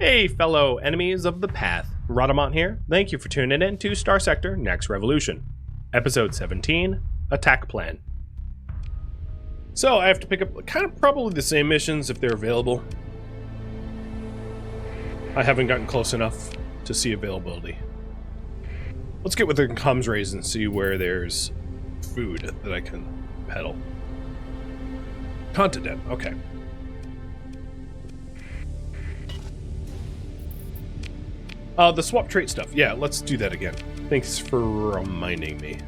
Hey, fellow enemies of the path. Rhadamant here. Thank you for tuning in to Starsector Nex Revolution. Episode 17, Attack Plan. So, I have to pick up kind of probably the same missions if they're available. I haven't gotten close enough to see availability. Let's get with the comms rays and see where there's food that I can peddle. Continent, okay. The swap trait stuff. Yeah, let's do that again. Thanks for reminding me.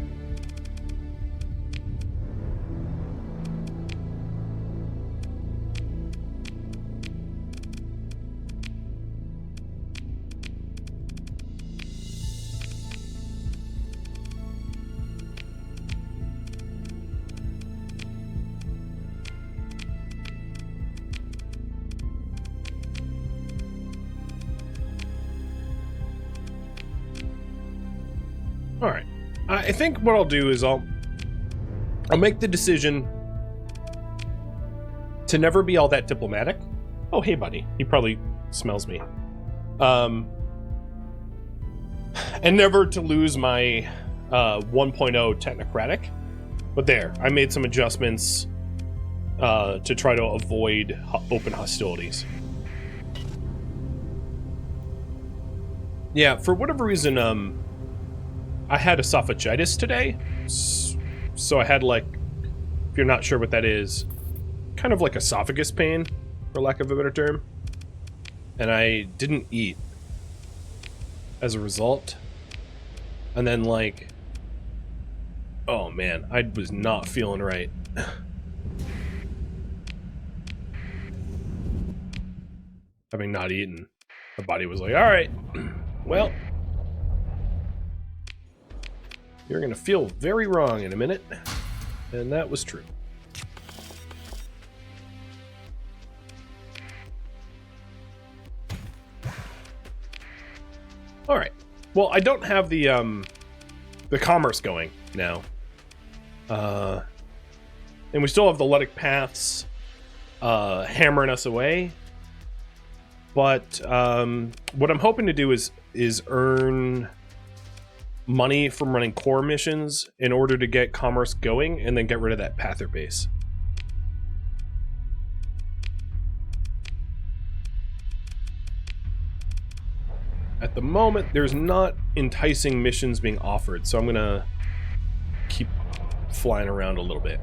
Alright, I think what I'll do is I'll make the decision to never be all that diplomatic. Oh, hey, buddy. He probably smells me. And never to lose my 1.0 technocratic. But there, I made some adjustments to try to avoid open hostilities. Yeah, for whatever reason, I had esophagitis today, so I had, like, if you're not sure what that is, kind of like esophagus pain, for lack of a better term, and I didn't eat as a result, and then, like, oh man, I was not feeling right. Having not eaten, my body was like, alright, well, you're gonna feel very wrong in a minute. And that was true. Alright. Well, I don't have the commerce going now. And we still have the Luddic paths hammering us away. But what I'm hoping to do is earn money from running core missions in order to get commerce going and then get rid of that pather base. At the moment, there's not enticing missions being offered, so I'm gonna keep flying around a little bit.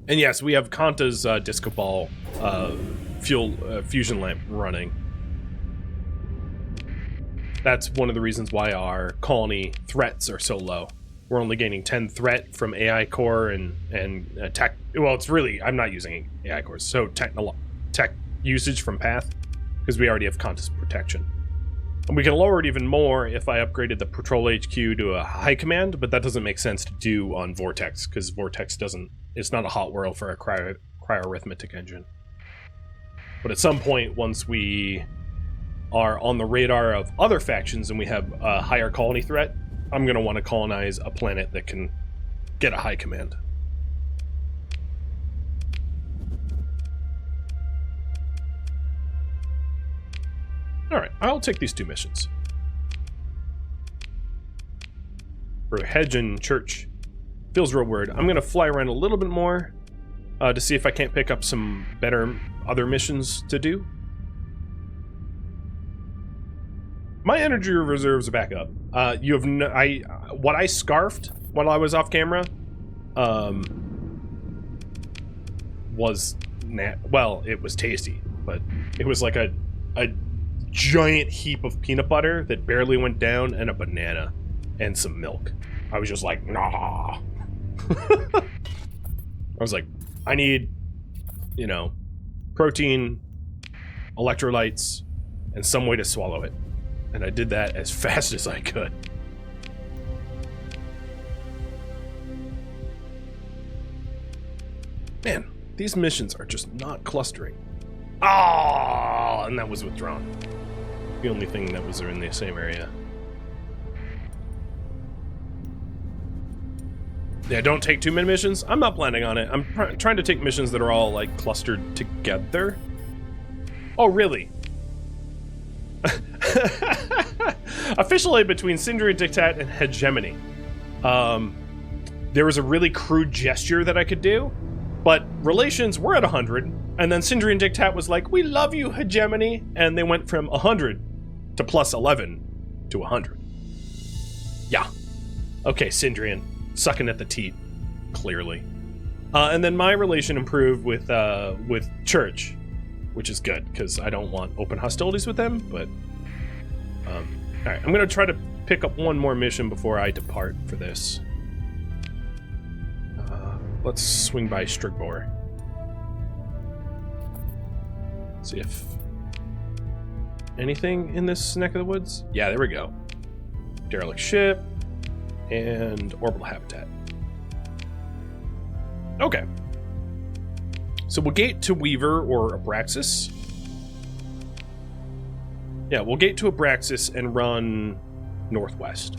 And yes, we have Kanta's disco ball fusion lamp running. That's one of the reasons why our colony threats are so low. We're only gaining 10 threat from AI core and tech. Well, it's really, I'm not using AI cores, so tech usage from Path, because we already have contest protection. And we can lower it even more if I upgraded the Patrol HQ to a high command, but that doesn't make sense to do on Vortex, because Vortex doesn't, it's not a hot world for a cryo-arithmetic engine. But at some point, once we are on the radar of other factions and we have a higher colony threat, I'm going to want to colonize a planet that can get a high command. Alright, I'll take these two missions. For Hedge and Church, feels real weird. I'm going to fly around a little bit more to see if I can't pick up some better other missions to do. My energy reserves are back up. You have no, what I scarfed while I was off camera, was well, it was tasty, but it was like a giant heap of peanut butter that barely went down, and a banana, and some milk. I was just like, nah. I was like, I need, you know, protein, electrolytes, and some way to swallow it. And I did that as fast as I could. Man, these missions are just not clustering. Ah, and that was withdrawn. The only thing that was in the same area. Yeah, don't take too many missions. I'm not planning on it. I'm trying to take missions that are all, like, clustered together. Oh, really? Official aid between Sindri Dictat and Hegemony. There was a really crude gesture that I could do, but relations were at 100, and then Sindri and Dictat was like, we love you, Hegemony, and they went from 100 to plus 11 to 100. Yeah. Okay, Sindrian, sucking at the teat, clearly. And then my relation improved with Church, which is good, because I don't want open hostilities with them, but... Alright, I'm going to try to pick up one more mission before I depart for this. Let's swing by Strigbor. See if anything in this neck of the woods. Yeah, there we go. Derelict ship and orbital habitat. Okay. So we'll gate to Weaver or Abraxas. Yeah, we'll gate to Abraxas and run northwest.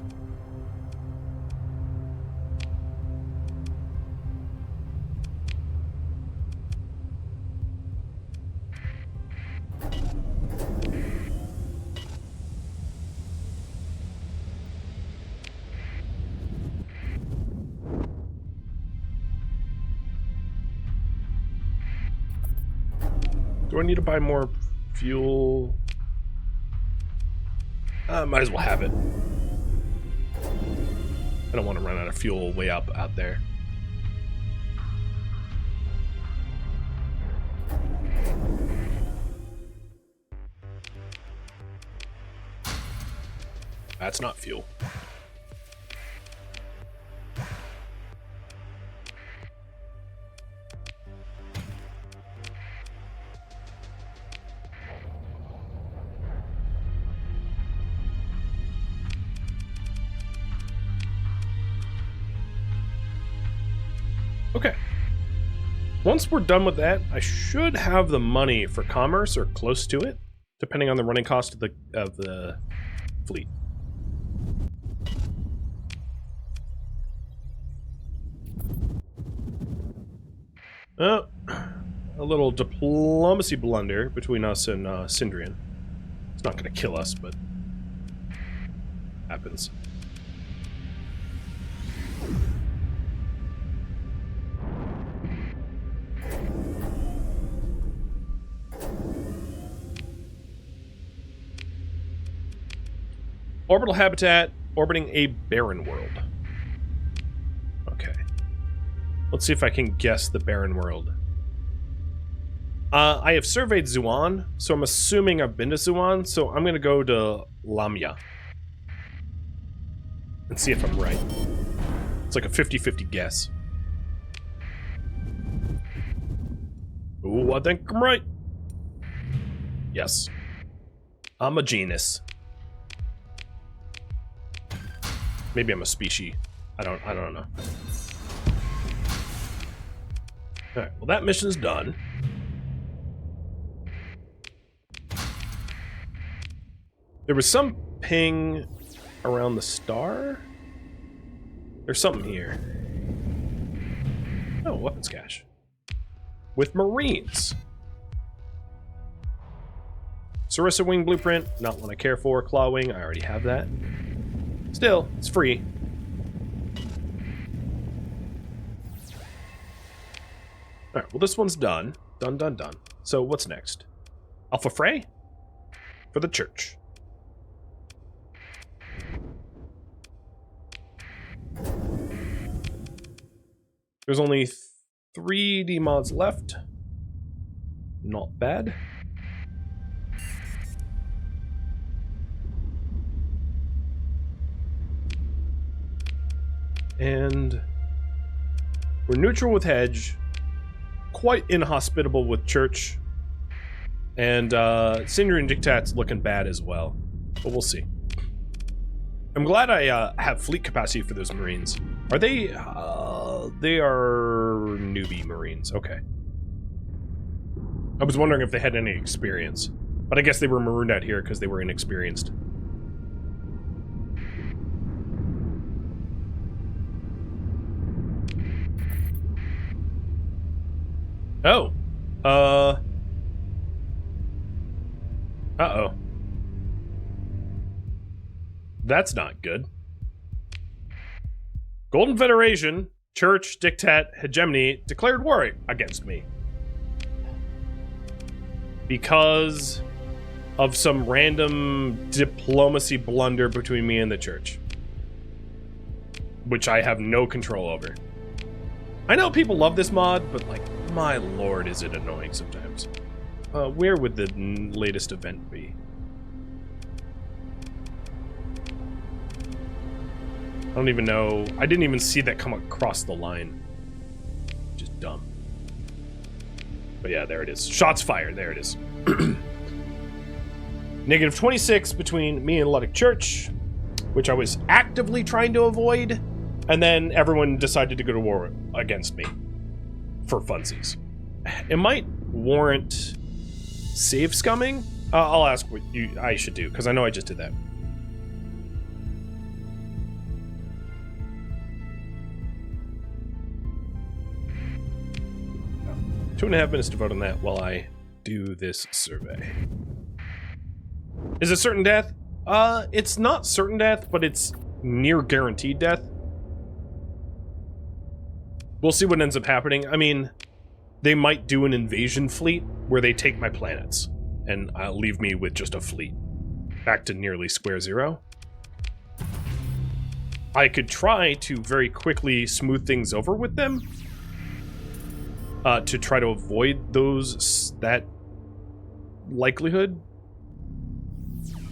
Do I need to buy more fuel? Might as well have it. I don't want to run out of fuel way up out there. That's not fuel. Okay. Once we're done with that, I should have the money for commerce or close to it, depending on the running cost of the fleet. Oh, a little diplomacy blunder between us and Sindrian. It's not going to kill us, but happens. Orbital habitat, orbiting a barren world. Okay. Let's see if I can guess the barren world. I have surveyed Zuan, so I'm assuming I've been to Zuan, so I'm going to go to Lamia. And see if I'm right. It's like a 50-50 guess. Ooh, I think I'm right. Yes. I'm a genus. Maybe I'm a species. I don't know. Alright, well that mission's done. There was some ping around the star? There's something here. Oh, weapons cache. With Marines. Sarissa Wing Blueprint, not one I care for. Claw Wing, I already have that. Still, it's free. Alright, well this one's done. Done. So what's next? Alpha Frey? For the church. There's only 3 D-mods left. Not bad. And we're neutral with Hedge, quite inhospitable with Church, and Sindri and Dictat's looking bad as well, but we'll see. I'm glad I have fleet capacity for those Marines. Are they? They are newbie Marines. Okay. I was wondering if they had any experience, but I guess they were marooned out here because they were inexperienced. Oh, Uh-oh. That's not good. Golden Federation, Church, Diktat, Hegemony declared war against me. Because of some random diplomacy blunder between me and the Church. Which I have no control over. I know people love this mod, but like, my lord, is it annoying sometimes. Where would the latest event be? I don't even know. I didn't even see that come across the line. Just dumb. But yeah, there it is. Shots fired. There it is. Negative 26 between me and Ludd Church, which I was actively trying to avoid, and then everyone decided to go to war against me for funsies. It might warrant save scumming. I'll ask what I should do, because I know I just did that. No. 2.5 minutes to vote on that while I do this survey. Is it certain death? It's not certain death, but it's near guaranteed death. We'll see what ends up happening. I mean, they might do an invasion fleet where they take my planets and leave me with just a fleet. Back to nearly square zero. I could try to very quickly smooth things over with them to try to avoid that likelihood.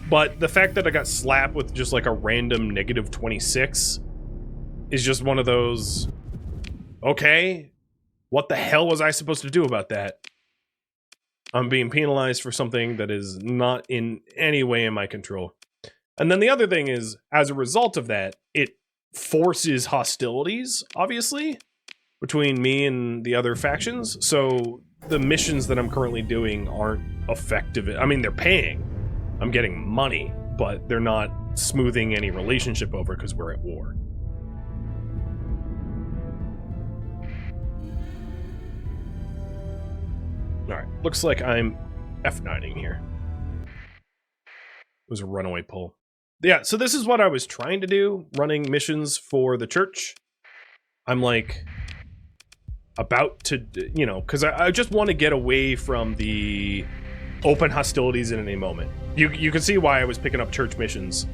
But the fact that I got slapped with just like a random negative 26 is just one of those, okay, what the hell was I supposed to do about that? I'm being penalized for something that is not in any way in my control. And then the other thing is, as a result of that, it forces hostilities, obviously, between me and the other factions. So the missions that I'm currently doing aren't effective. I mean, they're paying. I'm getting money, but they're not smoothing any relationship over because we're at war. Alright, looks like I'm F9ing here. It was a runaway pull. Yeah, so this is what I was trying to do, running missions for the Church. I'm like, about to, you know, because I just want to get away from the open hostilities in any moment. You can see why I was picking up Church missions.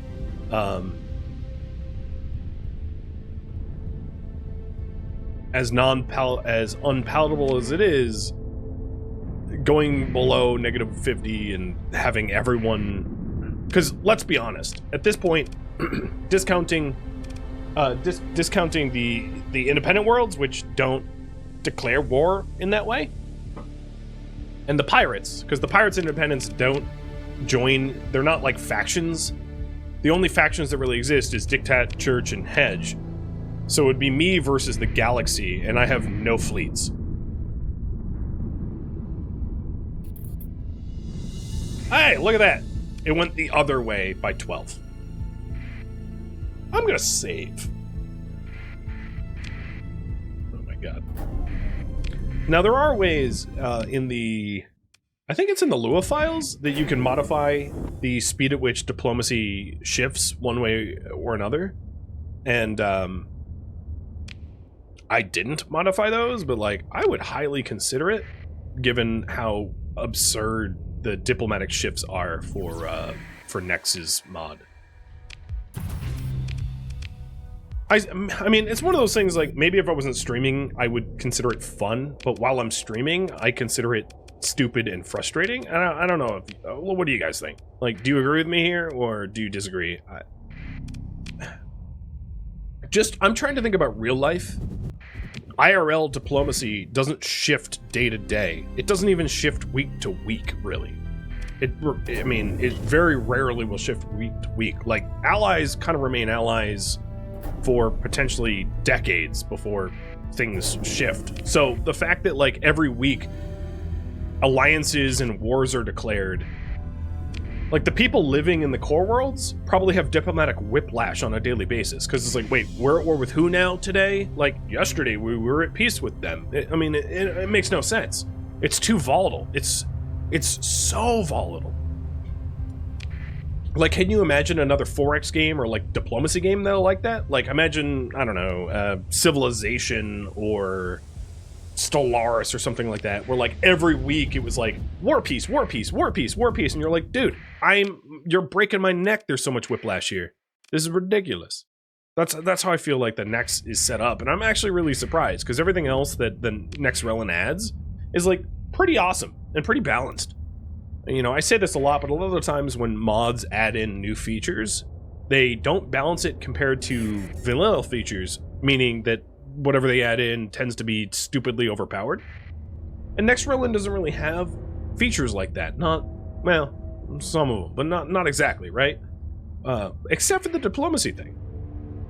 As unpalatable as it is, going below negative 50 and having everyone, because let's be honest, at this point, discounting the independent worlds, which don't declare war in that way, and the pirates, because the pirates and independents don't join, they're not like factions. The only factions that really exist is Diktat, Church, and Hedge. So it would be me versus the galaxy, and I have no fleets. Hey, look at that. It went the other way by 12. I'm gonna save. Oh my god. Now there are ways in the... I think it's in the Lua files that you can modify the speed at which diplomacy shifts one way or another. And I didn't modify those, but like I would highly consider it given how absurd the diplomatic shifts are for Nex's mod. I mean, it's one of those things like maybe if I wasn't streaming, I would consider it fun, but while I'm streaming, I consider it stupid and frustrating. I don't know. What do you guys think? Like, do you agree with me here or do you disagree? I'm trying to think about real life. IRL diplomacy doesn't shift day to day. It doesn't even shift week to week, really. It very rarely will shift week to week. Like, allies kind of remain allies for potentially decades before things shift. So the fact that, like, every week alliances and wars are declared, like, the people living in the core worlds probably have diplomatic whiplash on a daily basis, because it's like, wait, we're at war with who now today? Like, yesterday we were at peace with them. It makes no sense. It's too volatile. It's so volatile. Like, can you imagine another 4X game or, like, diplomacy game, though, like that? Like, imagine, I don't know, Civilization or Stellaris or something like that, where, like, every week it was like, War Piece, War Piece, War Piece, War Piece, and you're like, dude, you're breaking my neck, there's so much whiplash here. This is ridiculous. That's how I feel like the Nex is set up, and I'm actually really surprised, because everything else that the Nexerelin adds is, like, pretty awesome and pretty balanced. You know, I say this a lot, but a lot of the times when mods add in new features, they don't balance it compared to vanilla features, meaning that whatever they add in tends to be stupidly overpowered. And Nexerelin doesn't really have features like that. Not, well, some of them, but not exactly, right? Except for the diplomacy thing.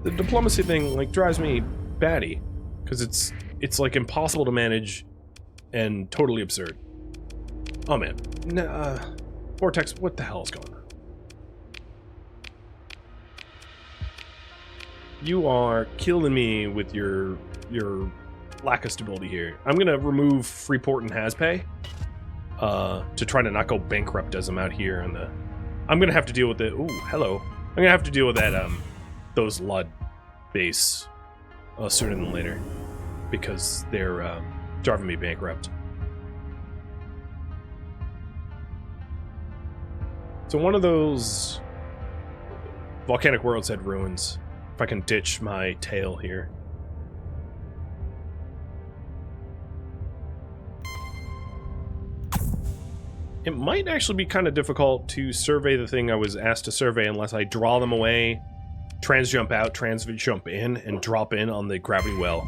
The diplomacy thing, like, drives me batty, because it's like impossible to manage and totally absurd. Oh man, Vortex, what the hell is going on? You are killing me with your lack of stability here. I'm gonna remove Freeport and Hazpay to try to not go bankrupt as I'm out here on the. I'm gonna have to deal with the. Ooh, hello. I'm gonna have to deal with that those Ludd base sooner than later because they're driving me bankrupt. So one of those volcanic worlds had ruins. If I can ditch my tail here. It might actually be kind of difficult to survey the thing I was asked to survey unless I draw them away, trans-jump out, trans-jump in, and drop in on the gravity well.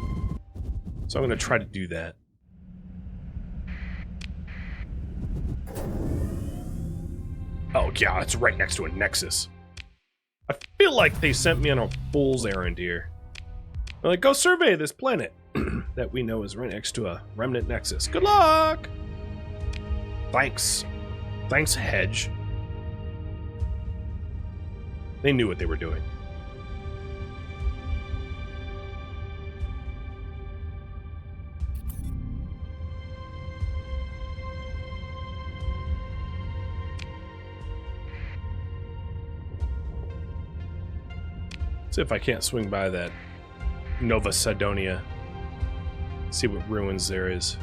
So I'm going to try to do that. Oh yeah, it's right next to a nexus. I feel like they sent me on a fool's errand here. They're like, go survey this planet that we know is right next to a remnant nexus. Good luck! Thanks. Thanks, Hedge. They knew what they were doing. See if I can't swing by that Nova Sidonia. See what ruins there is.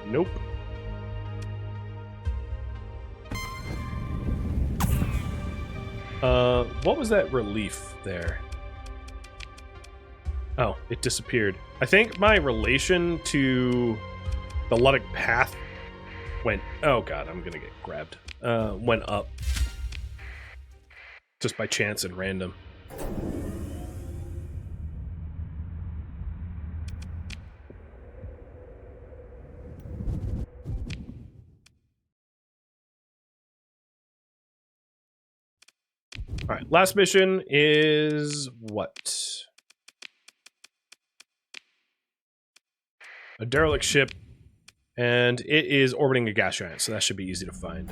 Nope. What was that relief there? Oh, it disappeared. I think my relation to the Luddic path went... Oh god, I'm gonna get grabbed. Went up. Just by chance and random. Alright, last mission is what? A derelict ship, and it is orbiting a gas giant, so that should be easy to find.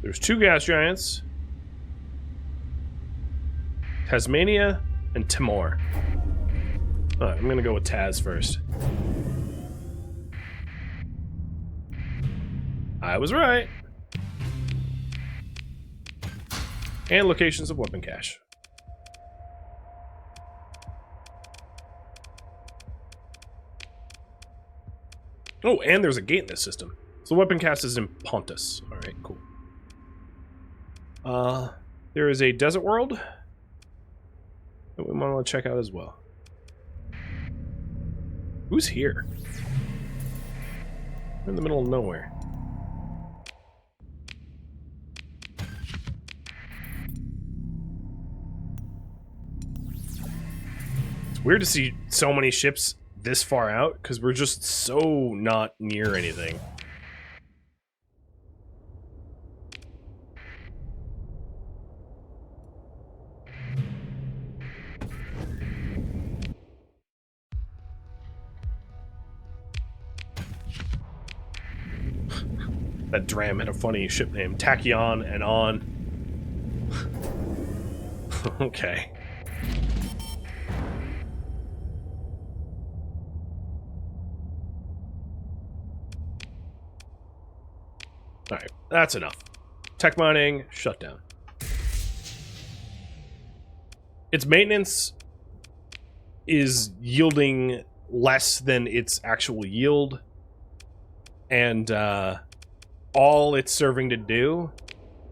There's two gas giants. Tasmania and Timor. Alright, I'm gonna go with Taz first. I was right. And locations of weapon cache. Oh, and there's a gate in this system. So the weapon cache is in Pontus. Alright, cool. There is a desert world that we might want to check out as well. Who's here? We're in the middle of nowhere. It's weird to see so many ships this far out, because we're just so not near anything. That dram had a funny ship name. Tachyon and on. Okay. Alright, that's enough. Tech mining, shut down. Its maintenance is yielding less than its actual yield. And all it's serving to do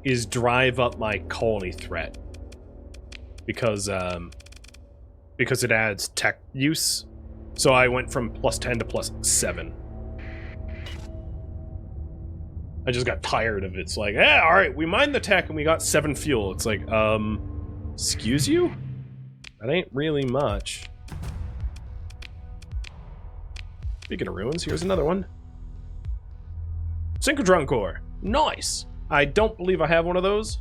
is drive up my colony threat. Because it adds tech use. So I went from +10 to +7. I just got tired of it. It's like, yeah, alright, we mined the tech and we got 7 fuel. It's like, excuse you? That ain't really much. Speaking of ruins, here's another one. Synchrotron core. Nice! I don't believe I have one of those.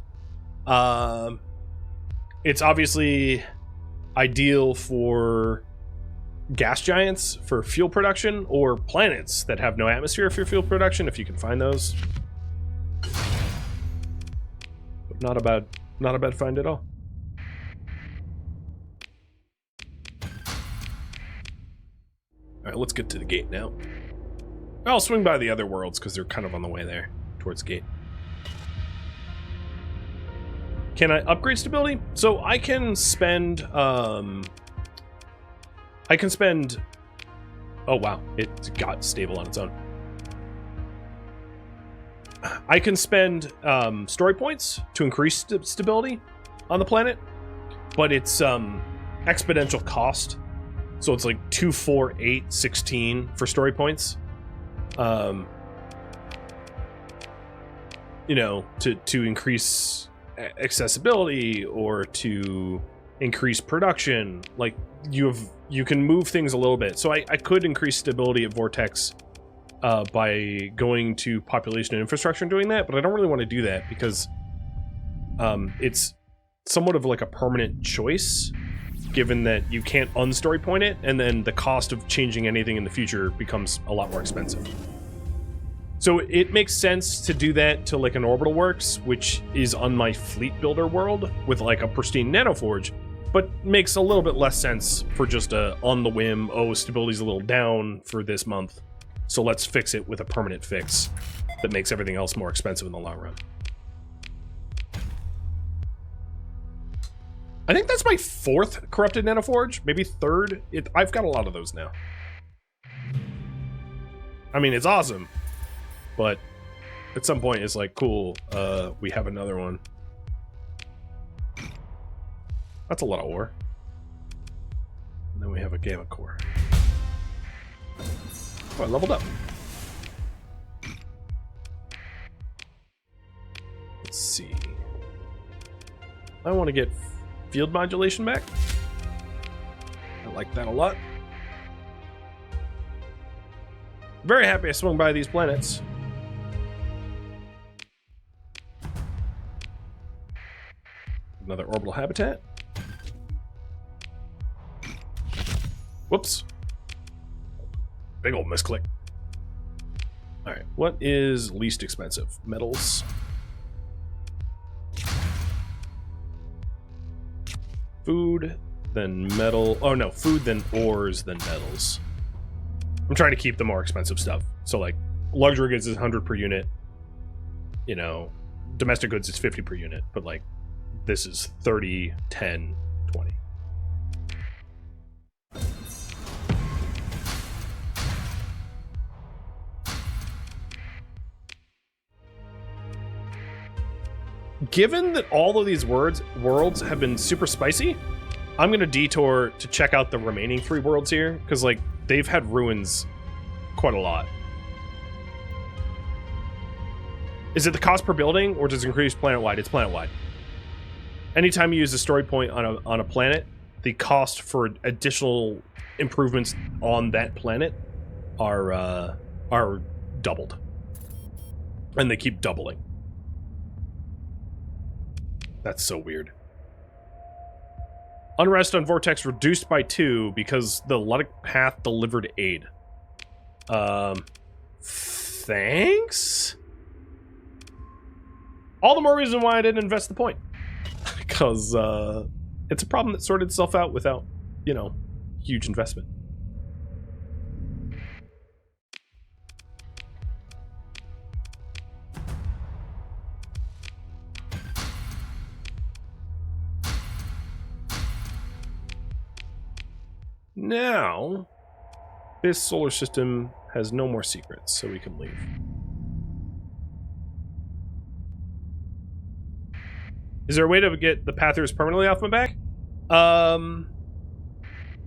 It's obviously ideal for gas giants for fuel production, or planets that have no atmosphere for fuel production, if you can find those. But not a bad find at all. Alright, let's get to the gate now. I'll swing by the other worlds because they're kind of on the way there towards the gate. Can I upgrade stability? So I can spend oh wow, it got stable on its own. I can spend story points to increase stability on the planet, but it's exponential cost. So it's like 2, 4, 8, 16 for story points. You know, to increase accessibility or to increase production. Like you can move things a little bit. So I could increase stability at Vortex by going to population and infrastructure and doing that, but I don't really want to do that because it's somewhat of like a permanent choice, given that you can't unstory point it, and then the cost of changing anything in the future becomes a lot more expensive. So it makes sense to do that to like an orbital works, which is on my fleet builder world with like a pristine nanoforge, but makes a little bit less sense for just a on the whim, oh, stability's a little down for this month, so let's fix it with a permanent fix that makes everything else more expensive in the long run. I think that's my 4th corrupted nanoforge, maybe 3rd. I've got a lot of those now. I mean, it's awesome, but at some point it's like, cool, we have another one. That's a lot of ore. And then we have a gamma core. Oh, I leveled up. Let's see. I want to get field modulation back. I like that a lot. Very happy I swung by these planets. Another orbital habitat. Whoops. Big old misclick. Alright, what is least expensive? Metals. Food, then metal. Oh no, food, then ores, then metals. I'm trying to keep the more expensive stuff. So like, luxury goods is 100 per unit. You know, domestic goods is 50 per unit. But like, this is 30, 10, 20. Given that all of these worlds have been super spicy, I'm gonna detour to check out the remaining 3 worlds here, because like they've had ruins quite a lot. Is it the cost per building, or does it increase planet-wide? It's planet-wide. Anytime you use a story point on a planet, the cost for additional improvements on that planet are doubled, and they keep doubling. That's so weird. Unrest on Vortex reduced by 2 because the Ludd path delivered aid. Thanks? All the more reason why I didn't invest the point. Because it's a problem that sorted itself out without, you know, huge investment. Now, this solar system has no more secrets, so we can leave. Is there a way to get the Pathers permanently off my back?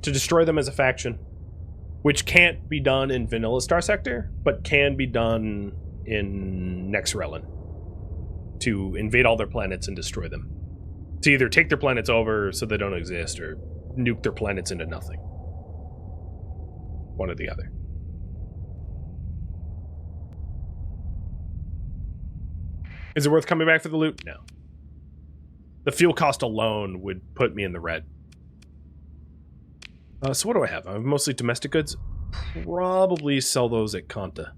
To destroy them as a faction, which can't be done in vanilla Starsector, but can be done in Nexerelin. To invade all their planets and destroy them. To either take their planets over so they don't exist, or nuke their planets into nothing. One or the other. Is it worth coming back for the loot? No. The fuel cost alone would put me in the red. So what do I have? I have mostly domestic goods. Probably sell those at Kanta.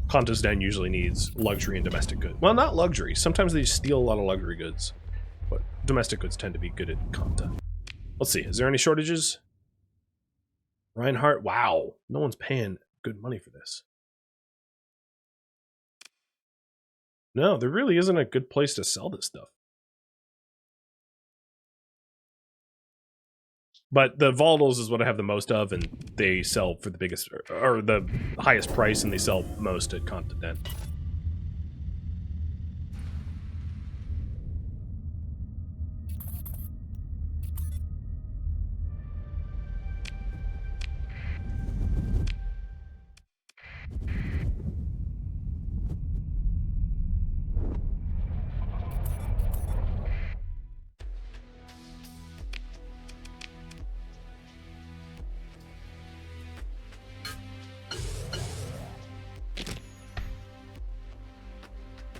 Kanta's Den usually needs luxury and domestic goods. Well, not luxury. Sometimes they steal a lot of luxury goods. But domestic goods tend to be good at Kanta. Let's see. Is there any shortages? Reinhardt. Wow. No one's paying good money for this. No, there really isn't a good place to sell this stuff. But the volatiles is what I have the most of, and they sell for the biggest, or the highest price, and they sell most at Continent.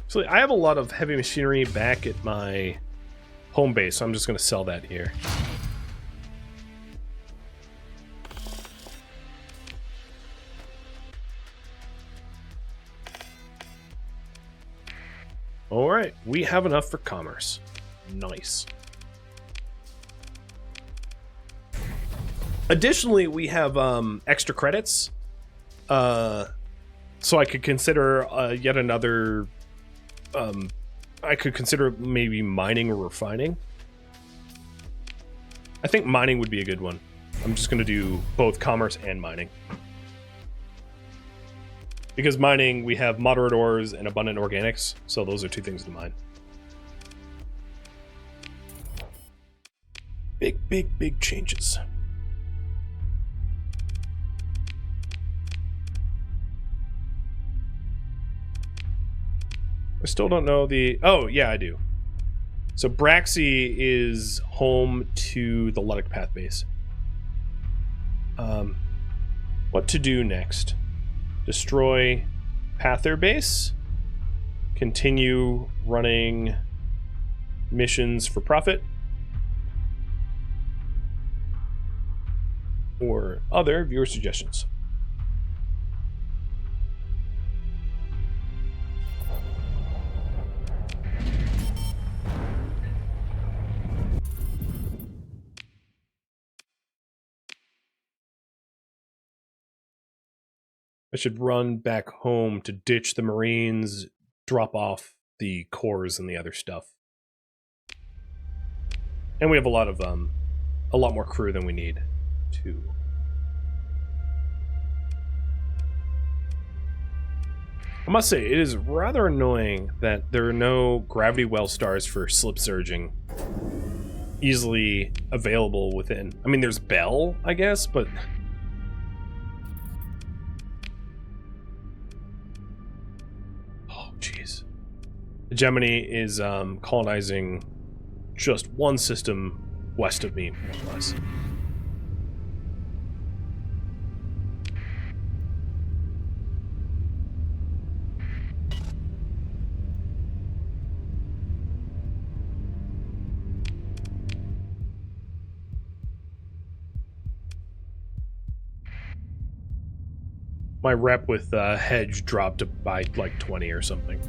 So I have a lot of heavy machinery back at my home base, so I'm just going to sell that here. All right, we have enough for commerce. Nice. Additionally, we have extra credits, so I could consider yet another. I could consider maybe mining or refining. I think mining would be a good one. I'm just going to do both commerce and mining. Because mining, we have moderate ores and abundant organics, so those are two things to mine. Big changes. I still don't know the... Oh, yeah, I do. So Braxy is home to the Ludd Path base. What to do next? Destroy Pather base. Continue running missions for profit. Or other viewer suggestions. I should run back home to ditch the Marines, drop off the cores and the other stuff. And we have a lot more crew than we need to. I must say, it is rather annoying that there are no gravity well stars for slip surging easily available within. I mean, there's Bell, I guess, but... Jeez. Gemini is colonizing just one system west of me, more or less. My rep with hedge dropped by like 20 or something.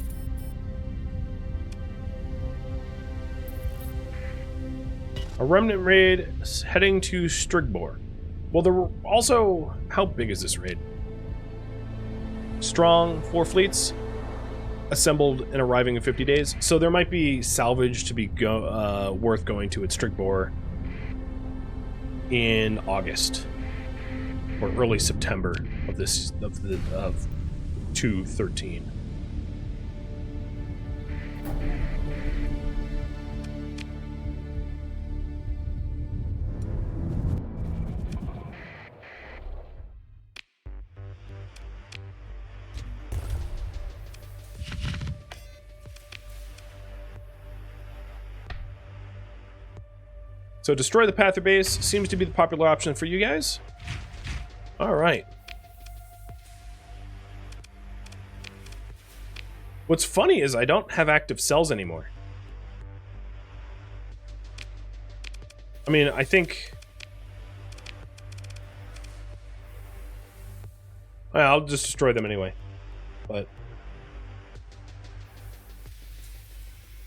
A remnant raid heading to Strigbor. Well, there were also... How big is this raid? Strong, 4 fleets, assembled and arriving in 50 days. So there might be salvage to be worth going to at Strigbor in August or early September of 213. So destroy the Pather base seems to be the popular option for you guys. All right. What's funny is I don't have active cells anymore. I mean, I think... Well, I'll just destroy them anyway. But...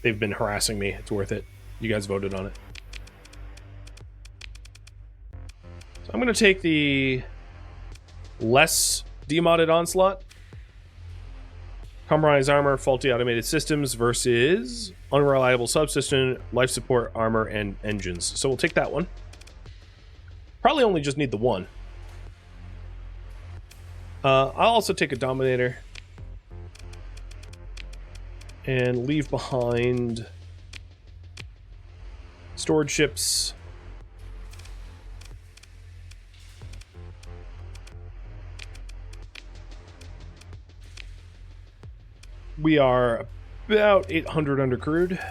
they've been harassing me. It's worth it. You guys voted on it. So I'm going to take the less demodded Onslaught. Compromised armor, faulty automated systems versus unreliable subsystem, life support, armor, and engines. So we'll take that one. Probably only just need the one. I'll also take a Dominator. And leave behind storage ships. We are about 800 undercrewed.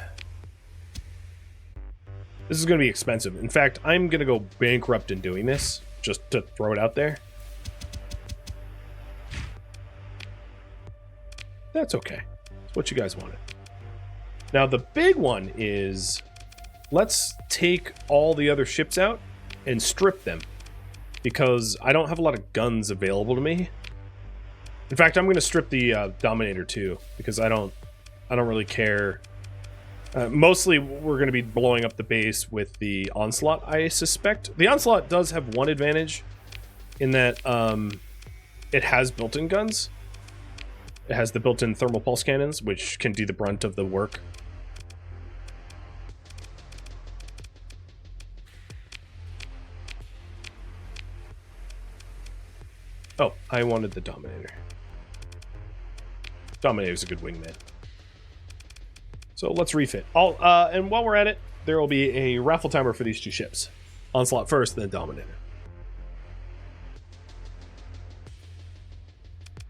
This is going to be expensive. In fact, I'm going to go bankrupt in doing this, just to throw it out there. That's okay. It's what you guys wanted. Now, the big one is, let's take all the other ships out and strip them, because I don't have a lot of guns available to me. In fact, I'm going to strip the Dominator too, because I don't really care. Mostly, we're going to be blowing up the base with the Onslaught, I suspect. The Onslaught does have one advantage in that it has built-in guns. It has the built-in thermal pulse cannons, which can do the brunt of the work. Oh, I wanted the Dominator. Dominator's a good wingman. So let's refit. And while we're at it, there will be a raffle timer for these two ships. Onslaught first, then Dominator.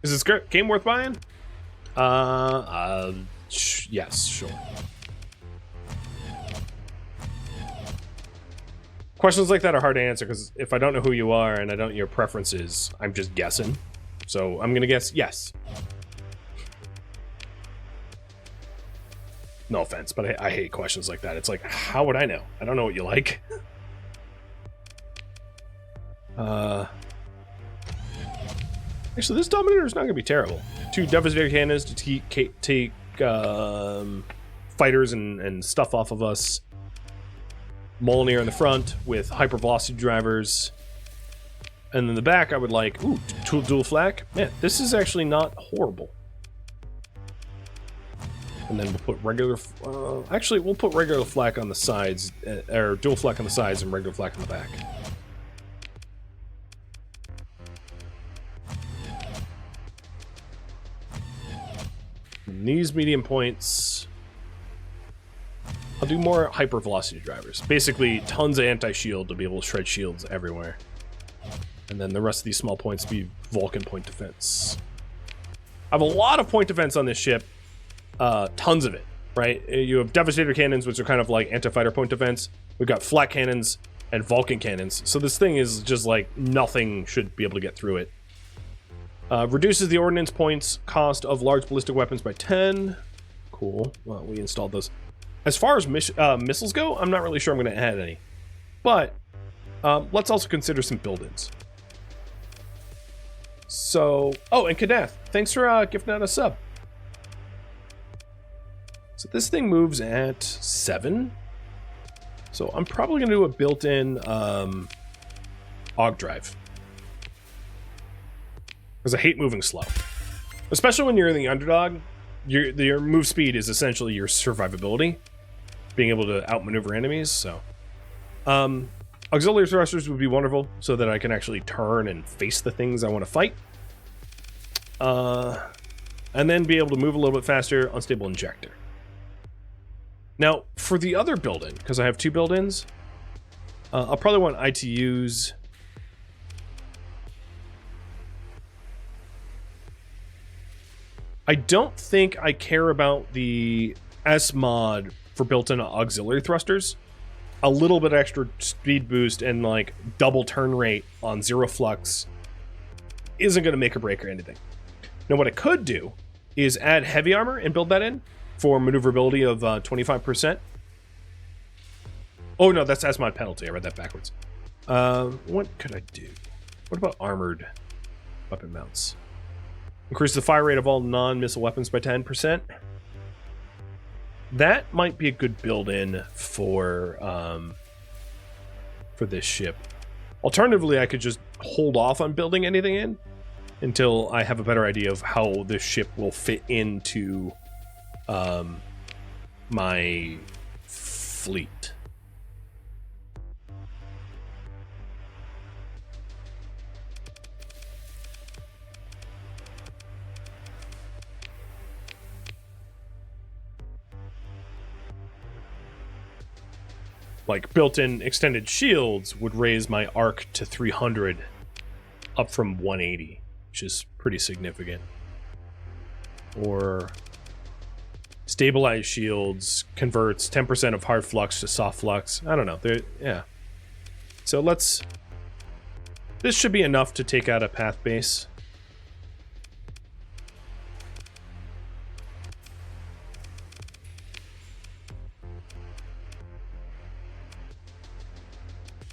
Is this game worth buying? Yes, sure. Questions like that are hard to answer, because if I don't know who you are and I don't know your preferences, I'm just guessing. So I'm gonna guess yes. No offense, but I hate questions like that. It's like, how would I know? I don't know what you like. Actually, this Dominator is not going to be terrible. 2 Devastator cannons to take fighters and stuff off of us. Mjolnir in the front with hypervelocity drivers. And in the back, I would like, ooh, dual flak. Man, this is actually not horrible. And then we'll put regular... actually, we'll put regular flak on the sides, or dual flak on the sides and regular flak on the back. And these medium points... I'll do more hypervelocity drivers. Basically, tons of anti-shield to be able to shred shields everywhere. And then the rest of these small points be Vulcan point defense. I have a lot of point defense on this ship. Tons of it, right? You have Devastator cannons, which are kind of like anti-fighter point defense. We've got flak cannons and Vulcan cannons. So this thing is just like nothing should be able to get through it. Reduces the ordnance points cost of large ballistic weapons by 10. Cool. Well, we installed those. As far as missiles go, I'm not really sure I'm going to add any. But let's also consider some build-ins. So, oh, and Kadath, thanks for gifting out a sub. So this thing moves at 7. So I'm probably going to do a built-in AUG drive. Because I hate moving slow. Especially when you're in the underdog, your move speed is essentially your survivability. Being able to outmaneuver enemies, so... auxiliary thrusters would be wonderful, so that I can actually turn and face the things I want to fight. And then be able to move a little bit faster, unstable injector. Now, for the other build-in, because I have 2 build-ins, I'll probably want ITUs. I don't think I care about the S mod for built-in auxiliary thrusters. A little bit extra speed boost and like double turn rate on 0 flux isn't going to make or break or anything. Now what I could do is add heavy armor and build that in for maneuverability of 25%. Oh no, that's mod penalty. I read that backwards. What could I do? What about armored weapon mounts? Increase the fire rate of all non-missile weapons by 10%. That might be a good build-in for this ship. Alternatively, I could just hold off on building anything in until I have a better idea of how this ship will fit into my fleet. Like built-in extended shields would raise my arc to 300 up from 180, which is pretty significant. Or stabilized shields converts 10% of hard flux to soft flux. I don't know. Yeah. So this should be enough to take out a path base.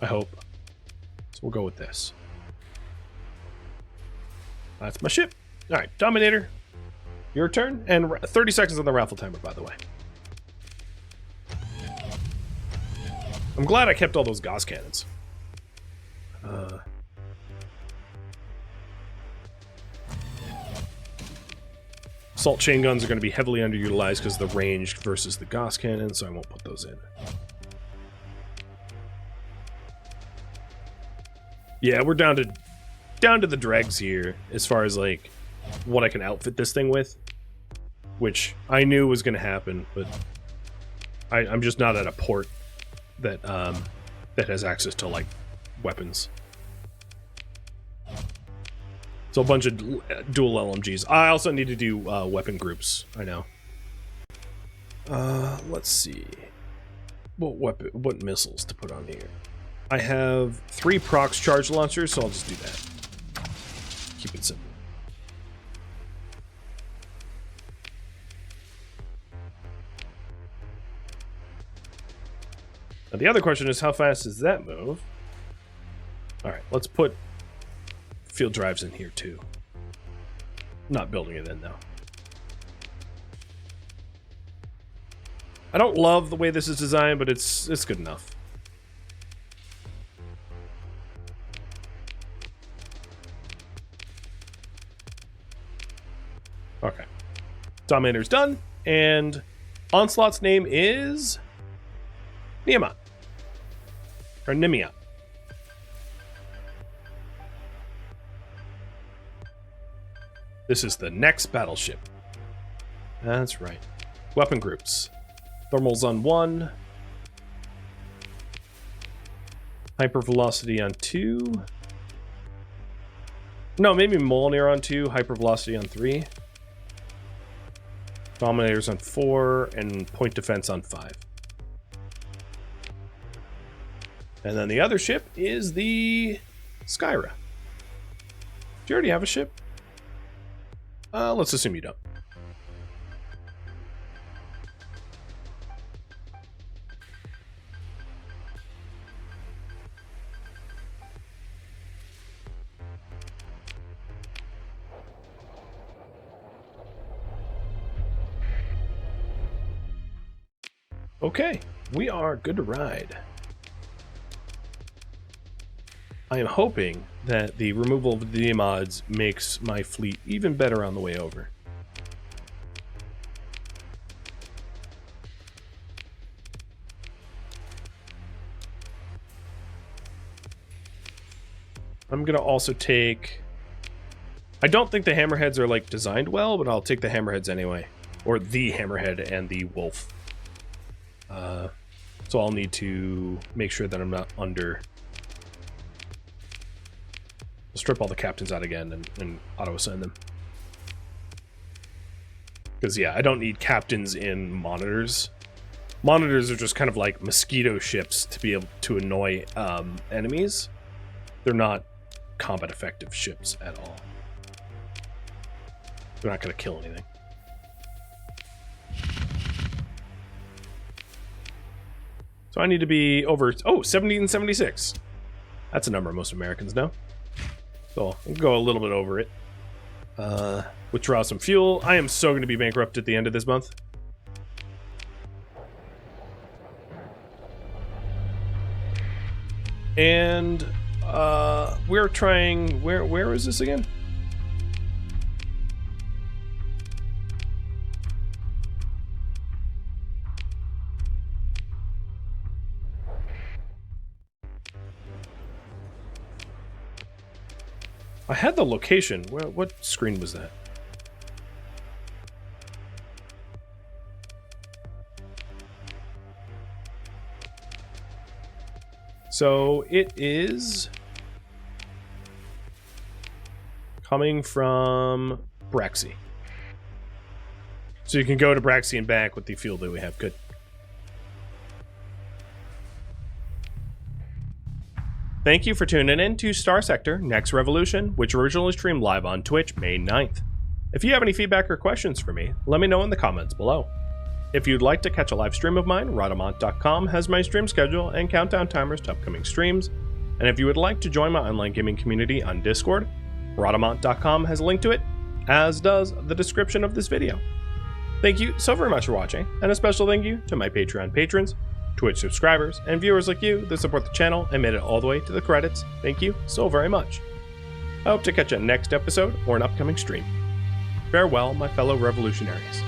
I hope. So we'll go with this. That's my ship. All right, Dominator, your turn. And 30 seconds on the raffle timer, by the way. I'm glad I kept all those Gauss cannons. Assault chain guns are going to be heavily underutilized because of the range versus the Gauss cannon, so I won't put those in. Yeah, we're down to the dregs here as far as like what I can outfit this thing with, which I knew was going to happen, but I'm just not at a port that that has access to like weapons. So a bunch of dual LMGs. I also need to do weapon groups. I know. Let's see. What missiles to put on here? I have 3 procs charge launchers, so I'll just do that. Keep it simple. Now the other question is, how fast does that move? All right, let's put field drives in here too. Not building it in though. I don't love the way this is designed, but it's good enough. Okay. Dominator's done, and Onslaught's name is Niamat. Or Nimiat. This is the next battleship. That's right. Weapon groups. Thermals on 1. Hypervelocity on 2. No, maybe Mjolnir on 2, hypervelocity on 3. Dominators on 4, and point defense on 5. And then the other ship is the Skyra. Do you already have a ship? Let's assume you don't. Okay, we are good to ride. I am hoping that the removal of the mods makes my fleet even better on the way over. I'm gonna also take... I don't think the hammerheads are like designed well, but I'll take the hammerheads anyway. Or the hammerhead and the wolf. So I'll need to make sure that I'm not under... I'll strip all the captains out again and auto-assign them. Because, yeah, I don't need captains in monitors. Monitors are just kind of like mosquito ships to be able to annoy enemies. They're not combat effective ships at all. They're not going to kill anything. So I need to be over... Oh, 70 and 76. That's a number most Americans know. So I'll go a little bit over it. Withdraw some fuel. I am so going to be bankrupt at the end of this month. And we're trying... Where is this again? I had the location. What screen was that? So it is coming from Braxy. So you can go to Braxy and back with the fuel that we have. Good. Thank you for tuning in to Starsector Nex Revolution, which originally streamed live on Twitch May 9th. If you have any feedback or questions for me, let me know in the comments below. If you'd like to catch a live stream of mine, Rhadamant.com has my stream schedule and countdown timers to upcoming streams. And if you would like to join my online gaming community on Discord, Rhadamant.com has a link to it, as does the description of this video. Thank you so very much for watching, and a special thank you to my Patreon patrons, Twitch subscribers, and viewers like you that support the channel and made it all the way to the credits. Thank you so very much. I hope to catch you next episode or an upcoming stream. Farewell, my fellow revolutionaries.